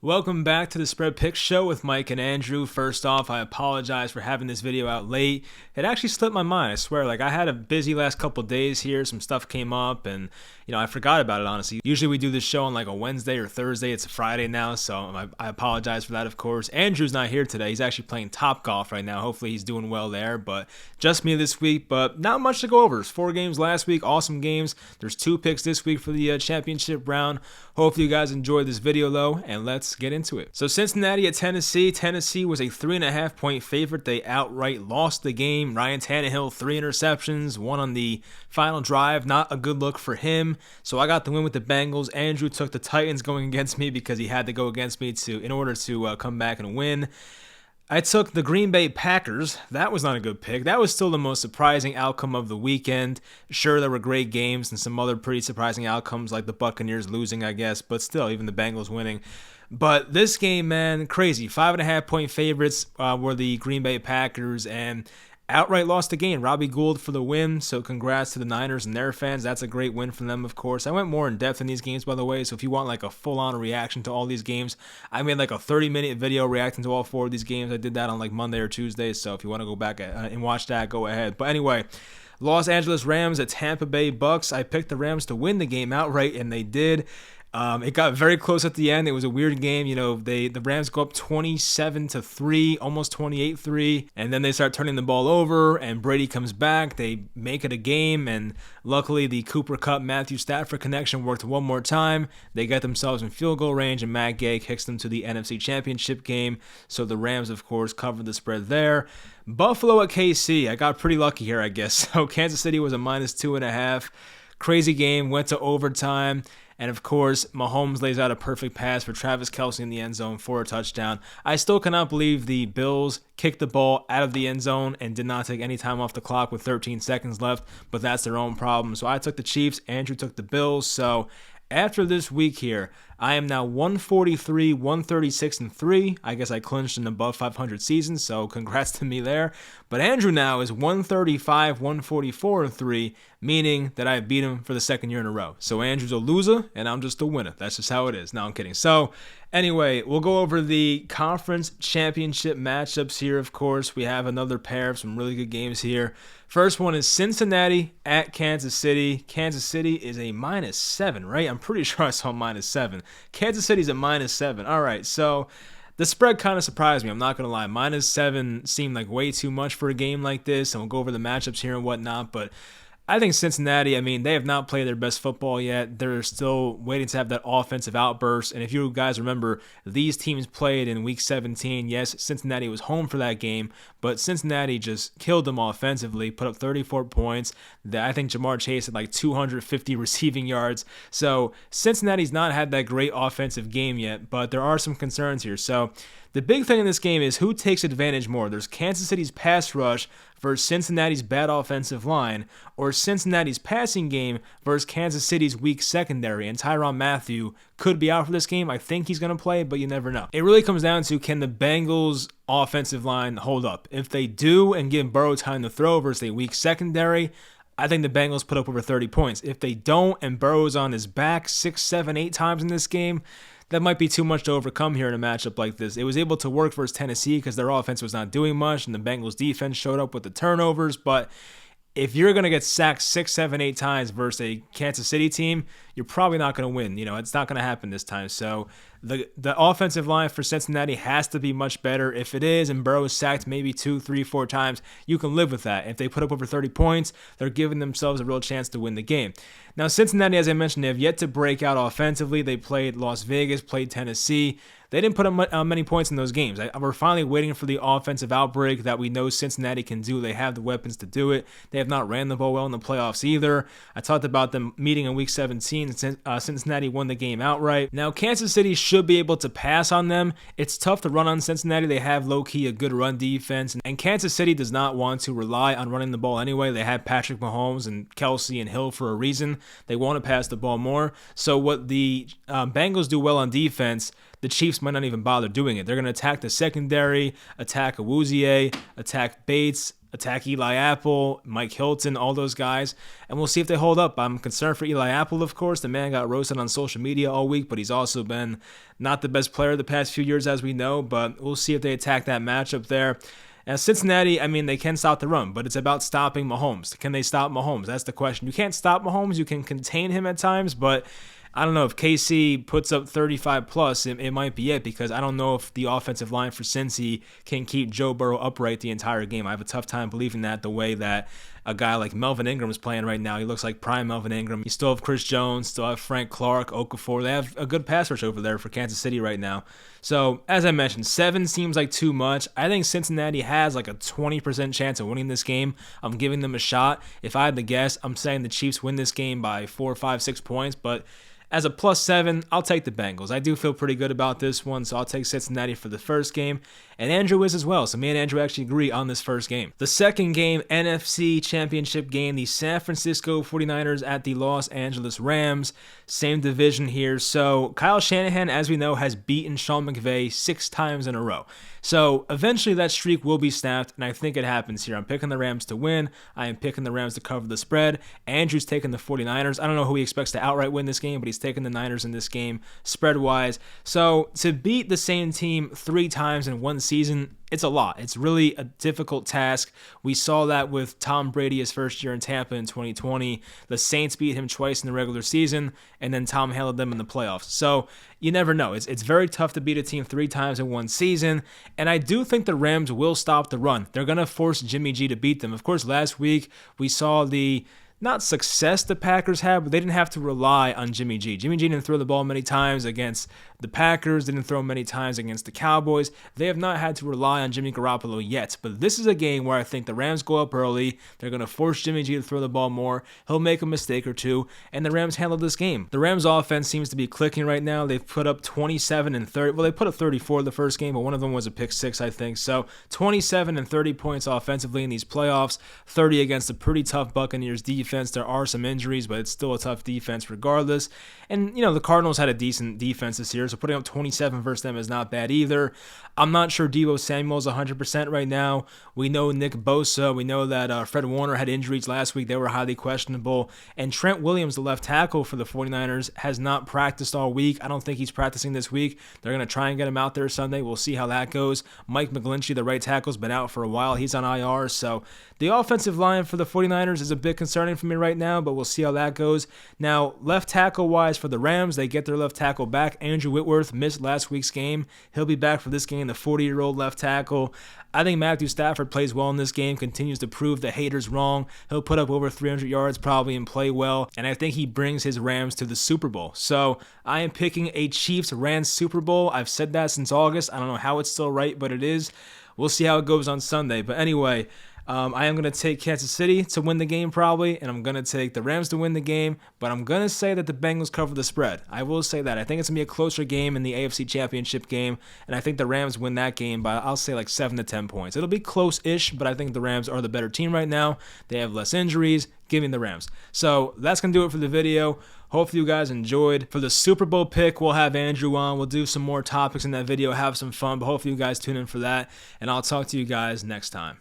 Welcome back to the Spread Picks Show with Mike and Andrew. First off, I apologize for having this video out late. It actually slipped my mind, I swear. I had a busy last couple days here. Some stuff came up and, I forgot about it, honestly. Usually we do this show on a Wednesday or Thursday. It's a Friday now, so I apologize for that, of course. Andrew's not here today. He's actually playing Topgolf right now. Hopefully he's doing well there, but just me this week. But not much to go over. There's 4 games last week, awesome games. There's 2 picks this week for the championship round. Hopefully you guys enjoyed this video, though, and let's get into it. So Cincinnati at Tennessee. Tennessee was a 3.5 point favorite. They outright lost the game. Ryan Tannehill, 3 interceptions, 1 on the final drive. Not a good look for him. So I got the win with the Bengals. Andrew took the Titans going against me because he had to go against me in order to come back and win. I took the Green Bay Packers. That was not a good pick. That was still the most surprising outcome of the weekend. Sure, there were great games and some other pretty surprising outcomes like the Buccaneers losing, I guess, but still, even the Bengals winning. But this game, man, crazy. 5.5 point favorites were the Green Bay Packers and outright lost the game. Robbie Gould for the win, so congrats to the Niners and their fans. That's a great win for them, of course. I went more in depth in these games, by the way, so if you want a full-on reaction to all these games, I made a 30-minute video reacting to all 4 of these games. I did that on Monday or Tuesday, so if you want to go back and watch that, go ahead. But anyway, Los Angeles Rams at Tampa Bay Bucks. I picked the Rams to win the game outright, and they did. It got very close at the end. It was a weird game. The Rams go up 27-3, almost 28-3, and then they start turning the ball over, and Brady comes back. They make it a game, and luckily the Cooper Kupp Matthew Stafford connection worked one more time. They get themselves in field goal range, and Matt Gay kicks them to the NFC Championship game. So the Rams, of course, covered the spread there. Buffalo at KC. I got pretty lucky here, I guess. So Kansas City was a -2.5. Crazy game, went to overtime. And of course, Mahomes lays out a perfect pass for Travis Kelce in the end zone for a touchdown. I still cannot believe the Bills kicked the ball out of the end zone and did not take any time off the clock with 13 seconds left, but that's their own problem. So I took the Chiefs, Andrew took the Bills. So after this week here, I am now 143, 136, and 3. I guess I clinched an above 500 season, so congrats to me there. But Andrew now is 135, 144, and 3, meaning that I beat him for the second year in a row. So Andrew's a loser, and I'm just a winner. That's just how it is. No, I'm kidding. So anyway, we'll go over the conference championship matchups here, of course. We have another pair of some really good games here. First one is Cincinnati at Kansas City. Kansas City is a -7, right? I'm pretty sure I saw -7. Kansas City's a -7. All right, so the spread kind of surprised me. I'm not going to lie. -7 seemed like way too much for a game like this, and we'll go over the matchups here and whatnot, but I think Cincinnati, they have not played their best football yet. They're still waiting to have that offensive outburst. And if you guys remember, these teams played in Week 17. Yes, Cincinnati was home for that game, but Cincinnati just killed them offensively, put up 34 points. I think Jamar Chase had 250 receiving yards. So Cincinnati's not had that great offensive game yet, but there are some concerns here. So the big thing in this game is who takes advantage more. There's Kansas City's pass rush versus Cincinnati's bad offensive line, or Cincinnati's passing game versus Kansas City's weak secondary. And Tyrann Mathieu could be out for this game. I think he's going to play, but you never know. It really comes down to, can the Bengals' offensive line hold up? If they do and give Burrow time to throw versus a weak secondary, I think the Bengals put up over 30 points. If they don't and Burrow's on his back 6, 7, 8 times in this game, that might be too much to overcome here in a matchup like this. It was able to work versus Tennessee because their offense was not doing much, and the Bengals defense showed up with the turnovers. But if you're going to get sacked 6, 7, 8 times versus a Kansas City team, you're probably not going to win. It's not going to happen this time. So the offensive line for Cincinnati has to be much better. If it is, and Burrow is sacked maybe 2, 3, 4 times, you can live with that. If they put up over 30 points, they're giving themselves a real chance to win the game. Now, Cincinnati, as I mentioned, they have yet to break out offensively. They played Las Vegas, played Tennessee. They didn't put up many points in those games. We're finally waiting for the offensive outbreak that we know Cincinnati can do. They have the weapons to do it. They have not ran the ball well in the playoffs either. I talked about them meeting in Week 17. Cincinnati won the game outright. Now, Kansas City should be able to pass on them. It's tough to run on Cincinnati. They have low-key a good run defense, and Kansas City does not want to rely on running the ball anyway. They had Patrick Mahomes and Kelce and Hill for a reason. They want to pass the ball more. So what the Bengals do well on defense, the Chiefs might not even bother doing it. They're going to attack the secondary, attack Awuzie, attack Bates, attack Eli Apple, Mike Hilton, all those guys, and we'll see if they hold up. I'm concerned for Eli Apple, of course. The man got roasted on social media all week, but he's also been not the best player the past few years, as we know, but we'll see if they attack that matchup there. And Cincinnati, I mean, they can stop the run, but it's about stopping Mahomes. Can they stop Mahomes? That's the question. You can't stop Mahomes. You can contain him at times, but I don't know if KC puts up 35 plus, it might be it, because I don't know if the offensive line for Cincy can keep Joe Burrow upright the entire game. I have a tough time believing that the way that a guy like Melvin Ingram is playing right now. He looks like prime Melvin Ingram. You still have Chris Jones, still have Frank Clark, Okafor. They have a good pass rush over there for Kansas City right now. So, as I mentioned, 7 seems like too much. I think Cincinnati has like a 20% chance of winning this game. I'm giving them a shot. If I had to guess, I'm saying the Chiefs win this game by 4, 5, 6 points, but as a +7, I'll take the Bengals. I do feel pretty good about this one, so I'll take Cincinnati for the first game. And Andrew is as well, so me and Andrew actually agree on this first game. The second game, NFC Championship game, the San Francisco 49ers at the Los Angeles Rams. Same division here. So Kyle Shanahan, as we know, has beaten Sean McVay 6 times in a row. So eventually that streak will be snapped, and I think it happens here. I'm picking the Rams to win. I am picking the Rams to cover the spread. Andrew's taking the 49ers. I don't know who he expects to outright win this game, but he's taking the Niners in this game spread-wise. So to beat the same team 3 times in one season, it's a lot. It's really a difficult task. We saw that with Tom Brady his first year in Tampa in 2020. The Saints beat him twice in the regular season, and then Tom handled them in the playoffs. So you never know. It's very tough to beat a team 3 times in one season, and I do think the Rams will stop the run. They're going to force Jimmy G to beat them. Of course, last week we saw the not success the Packers had, but they didn't have to rely on Jimmy G. Jimmy G didn't throw the ball many times against the Packers, didn't throw many times against the Cowboys. They have not had to rely on Jimmy Garoppolo yet, but this is a game where I think the Rams go up early. They're going to force Jimmy G to throw the ball more. He'll make a mistake or two, and the Rams handle this game. The Rams offense seems to be clicking right now. They've put up 27 and 30. Well, they put up 34 the first game, but one of them was a pick 6, I think. So 27 and 30 points offensively in these playoffs, 30 against a pretty tough Buccaneers defense. There are some injuries, but it's still a tough defense regardless. And, you know, the Cardinals had a decent defense this year, so putting up 27 versus them is not bad either. I'm not sure Deebo Samuel's 100% right now. We know Nick Bosa. We know that Fred Warner had injuries last week. They were highly questionable. And Trent Williams, the left tackle for the 49ers, has not practiced all week. I don't think he's practicing this week. They're going to try and get him out there Sunday. We'll see how that goes. Mike McGlinchey, the right tackle, has been out for a while. He's on IR. So the offensive line for the 49ers is a bit concerning for me right now, but we'll see how that goes. Now, left tackle-wise for the Rams, they get their left tackle back. Andrew Whitworth missed last week's game. He'll be back for this game, the 40-year-old left tackle. I think Matthew Stafford plays well in this game, continues to prove the haters wrong. He'll put up over 300 yards probably and play well, and I think he brings his Rams to the Super Bowl. So I am picking a Chiefs-Rams Super Bowl. I've said that since August. I don't know how it's still right, but it is. We'll see how it goes on Sunday. But anyway, I am going to take Kansas City to win the game probably, and I'm going to take the Rams to win the game, but I'm going to say that the Bengals cover the spread. I will say that. I think it's going to be a closer game in the AFC Championship game, and I think the Rams win that game by, I'll say, like 7 to 10 points. It'll be close-ish, but I think the Rams are the better team right now. They have less injuries. Give me the Rams. So that's going to do it for the video. Hopefully you guys enjoyed. For the Super Bowl pick, we'll have Andrew on. We'll do some more topics in that video, have some fun, but hopefully you guys tune in for that, and I'll talk to you guys next time.